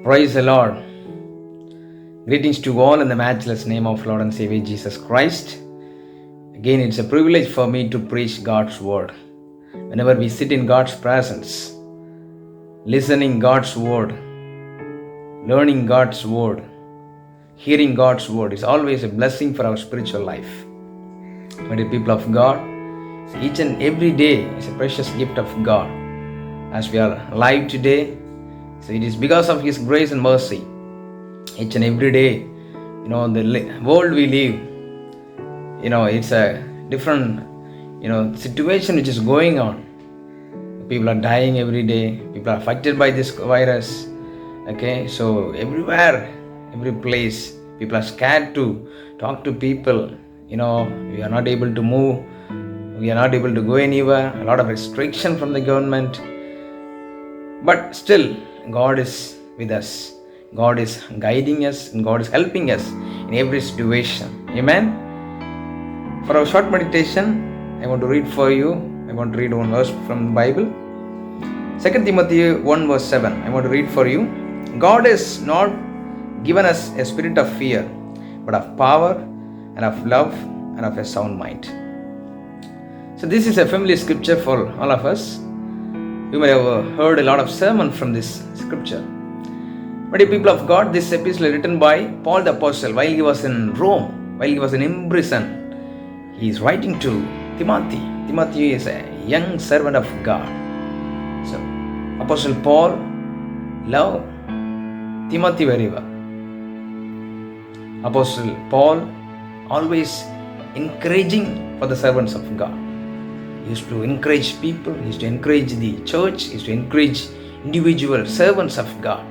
Praise the Lord. Greetings to all in the matchless name of Lord and Savior Jesus Christ. Again, it's a privilege for me to preach God's word. Whenever we sit in God's presence, listening God's word, learning God's word, hearing God's word is always a blessing for our spiritual life. My dear people of God, each and every day is a precious gift of God. As we are alive today, so it is because of His grace and mercy. Each and every day, the world we live, it's a different, situation which is going on. People are dying every day. People are affected by this virus. Okay, so everywhere, every place, people are scared to talk to people. We are not able to move. We are not able to go anywhere. A lot of restriction from the government. But still, God is with us. God is guiding us and God is helping us in every situation. Amen. For our short meditation, I want to read for you. I want to read one verse from the Bible. 2 Timothy 1 verse 7. I want to read for you. God has not given us a spirit of fear, but of power and of love and of a sound mind. So this is a familiar scripture for all of us. You may have heard a lot of sermon from this scripture. But the people of God, this epistle is written by Paul the Apostle while he was in Rome, while he was in prison. He is writing to Timothy. Timothy is a young servant of God. So, Apostle Paul loved Timothy very well. Apostle Paul always encouraging for the servants of God. He used to encourage people, he used to encourage the church, he used to encourage individual servants of God.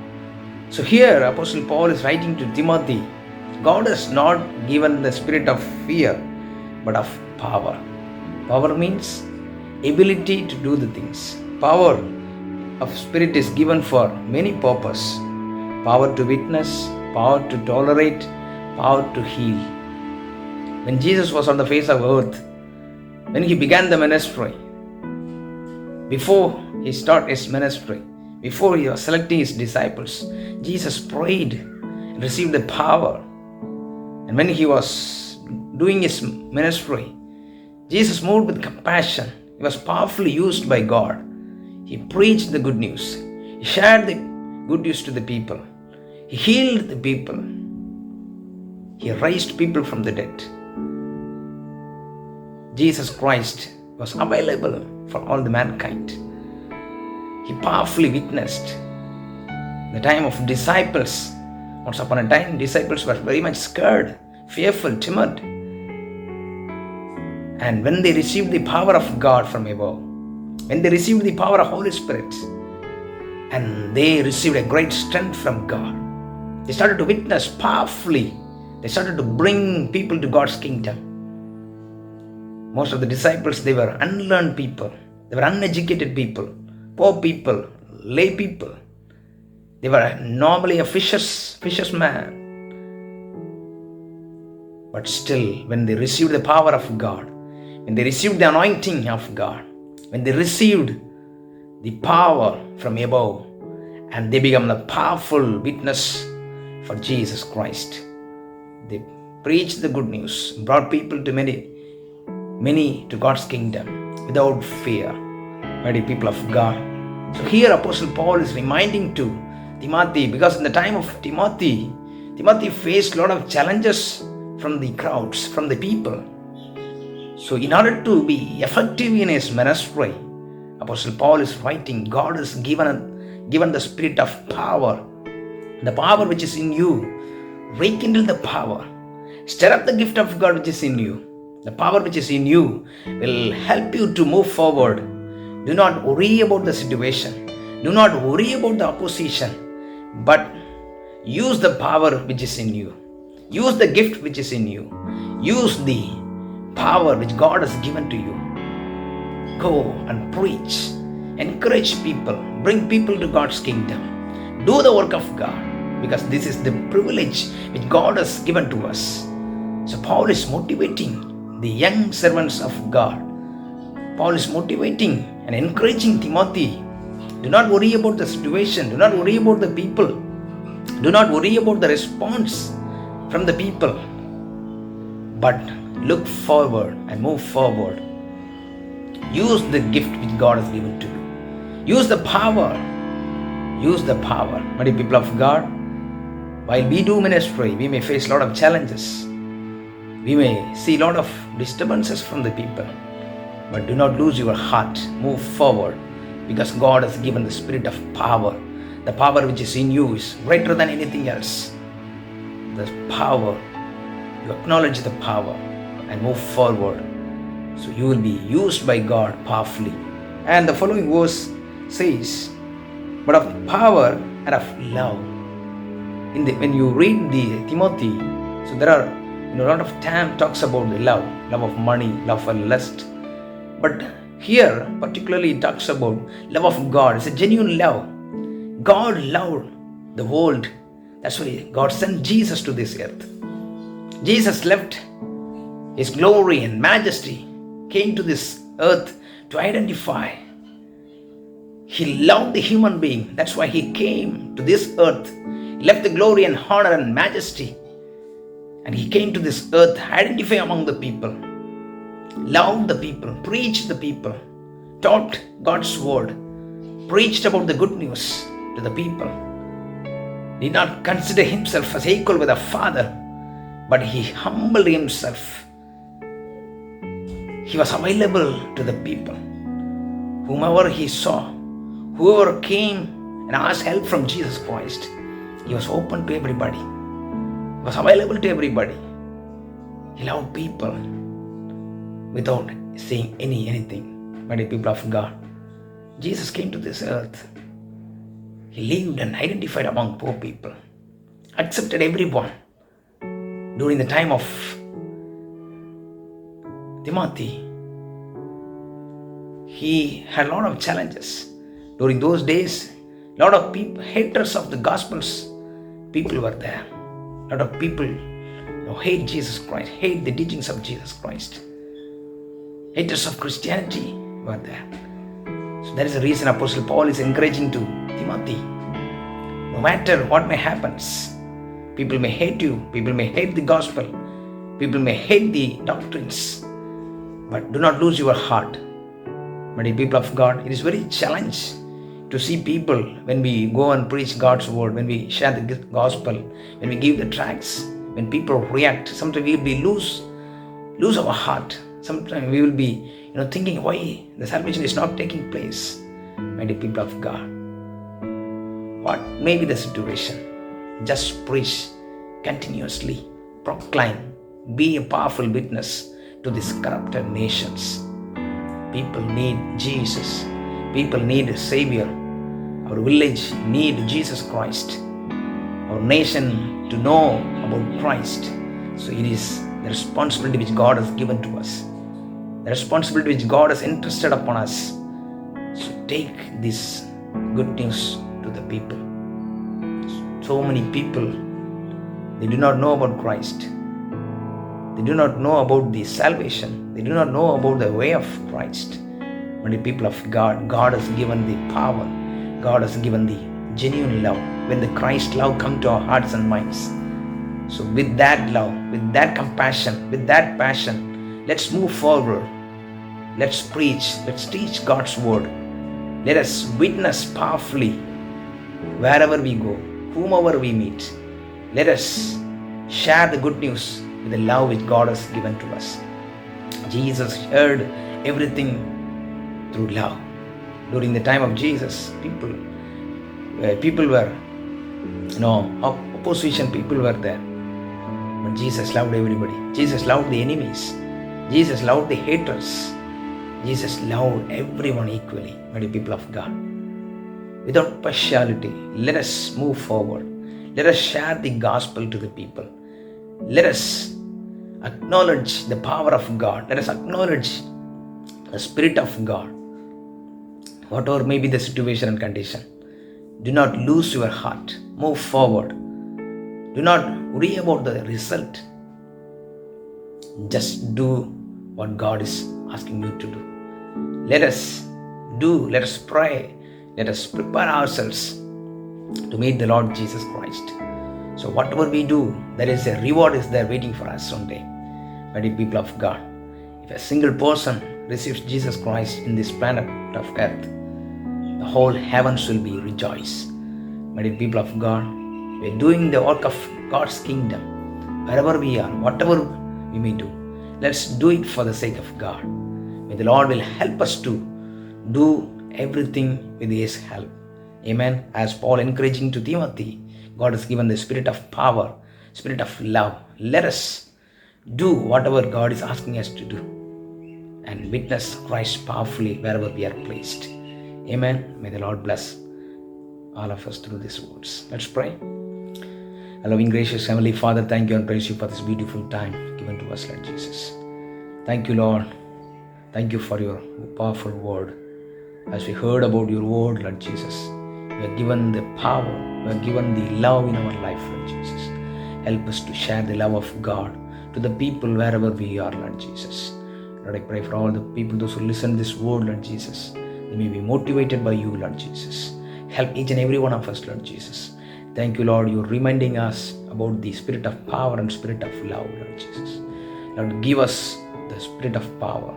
So here Apostle Paul is writing to Timothy, God has not given the spirit of fear, but of power. Power means ability to do the things. Power of spirit is given for many purposes. Power to witness, power to tolerate, power to heal. When Jesus was on the face of earth, when he began the ministry, before he started his ministry, before he was selecting his disciples, Jesus prayed and received the power. And when he was doing his ministry, Jesus moved with compassion. He was powerfully used by God. He preached the good news. He shared the good news to the people. He healed the people. He raised people from the dead. Jesus Christ was available for all the mankind. He powerfully witnessed. The time of disciples, once upon a time, disciples were very much scared, fearful, timid. And when they received the power of God from above, when they received the power of Holy Spirit, and they received a great strength from God, they started to witness powerfully. They started to bring people to God's kingdom. Most of the disciples, they were unlearned people. They were uneducated people, poor people, lay people. They were normally a fisherman. But still, when they received the power of God, when they received the anointing of God, when they received the power from above, and they become the powerful witness for Jesus Christ. They preached the good news, brought people to many to God's kingdom without fear. My dear people of God. So here Apostle Paul is reminding to Timothy, because in the time of Timothy faced a lot of challenges from the crowds, from the people. So in order to be effective in his ministry, Apostle Paul is writing, God has given the spirit of power. The power which is in you, rekindle the power. Stir up the gift of God which is in you. The power which is in you will help you to move forward. Do not worry about the situation. Do not worry about the opposition. But use the power which is in you. Use the gift which is in you. Use the power which God has given to you. Go and preach. Encourage people. Bring people to God's kingdom. Do the work of God. Because this is the privilege which God has given to us. So Paul is motivating the young servants of God. Paul is motivating and encouraging Timothy. Do not worry about the situation. Do not worry about the people. Do not worry about the response from the people, but look forward and move forward. Use the gift which God has given to you. Use the power. Use the power. Mighty people of God, while we do ministry, we may face a lot of challenges. We may see a lot of disturbances from the people. But do not lose your heart. Move forward, because God has given the spirit of power. The power which is in you is greater than anything else. The power, you acknowledge the power and move forward. So you will be used by God powerfully. And the following verse says, but of power and of love. When you read the Timothy, so there are a lot of time talks about the love of money, love for lust. But here particularly it talks about love of God. It's a genuine love. God loved the world. That's why God sent Jesus to this earth. Jesus left His glory and majesty, came to this earth to identify. He loved the human being. That's why He came to this earth. He left the glory and honor and majesty, and He came to this earth, identify among the people, loved the people, preached the people, taught God's word, preached about the good news to the people. Did not consider Himself as equal with the Father, but He humbled Himself. He was available to the people. Whomever He saw, whoever came and asked help from Jesus Christ, He was open to everybody. He was available to everybody. He loved people without saying anything. Mighty people of God, Jesus came to this earth. He lived and identified among poor people, accepted everyone. During the time of Timothy, he had a lot of challenges. During those days, a lot of people, haters of the Gospels, people were there. A lot of people hate Jesus Christ, hate the teachings of Jesus Christ. Haters of Christianity were there. So that is the reason Apostle Paul is encouraging to Timothy. No matter what may happen, people may hate you, people may hate the gospel, people may hate the doctrines, but do not lose your heart. Mighty people of God, it is very challenging to see people when we go and preach God's word, when we share the gospel, when we give the tracts, when people react. Sometimes we will be lose our heart. Sometimes we will be thinking why the salvation is not taking place. Mighty people of God, what may be the situation? Just preach continuously, proclaim, be a powerful witness to these corrupted nations. People need Jesus. People need a Savior. Our village need Jesus Christ. Our nation to know about Christ. So it is the responsibility which God has given to us. The responsibility which God has entrusted upon us. So take this good news to the people. So many people, they do not know about Christ. They do not know about the salvation. They do not know about the way of Christ. Many people of God, God has given the power. God has given the genuine love. When the Christ love comes to our hearts and minds. So with that love, with that compassion, with that passion, let's move forward. Let's preach. Let's teach God's word. Let us witness powerfully wherever we go, whomever we meet. Let us share the good news with the love which God has given to us. Jesus shared everything through love. During the time of Jesus, people were, opposition people were there. But Jesus loved everybody. Jesus loved the enemies. Jesus loved the haters. Jesus loved everyone equally. Mighty people of God, without partiality, let us move forward. Let us share the gospel to the people. Let us acknowledge the power of God. Let us acknowledge the Spirit of God. Whatever may be the situation and condition, do not lose your heart. Move forward. Do not worry about the result. Just do what God is asking you to do. Let us pray, let us prepare ourselves to meet the Lord Jesus Christ. So whatever we do, there is a reward is there waiting for us someday. My dear people of God, if a single person receives Jesus Christ in this planet of earth, the whole heavens will be rejoice. My dear people of God, we are doing the work of God's kingdom. Wherever we are, whatever we may do, let's do it for the sake of God. May the Lord will help us to do everything with His help. Amen. As Paul encouraging to Timothy, God has given the spirit of power, spirit of love. Let us do whatever God is asking us to do and witness Christ powerfully wherever we are placed. Amen. May the Lord bless all of us through these words. Let's pray. Our loving, gracious Heavenly Father, thank you and praise you for this beautiful time given to us, Lord Jesus. Thank you, Lord. Thank you for your powerful word. As we heard about your word, Lord Jesus, we are given the power, we are given the love in our life, Lord Jesus. Help us to share the love of God to the people wherever we are, Lord Jesus. Lord, I pray for all the people, those who listen to this word, Lord Jesus. They may be motivated by you, Lord Jesus. Help each and every one of us, Lord Jesus. Thank you, Lord. You're reminding us about the spirit of power and spirit of love, Lord Jesus. Lord, give us the spirit of power.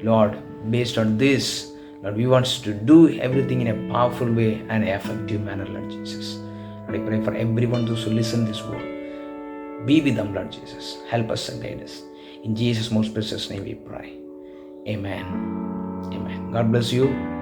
Lord, based on this, Lord, we want to do everything in a powerful way and effective manner, Lord Jesus. Lord, I pray for everyone those who listen to this word. Be with them, Lord Jesus. Help us and guide us. In Jesus' most precious name we pray. Amen. Amen. God bless you.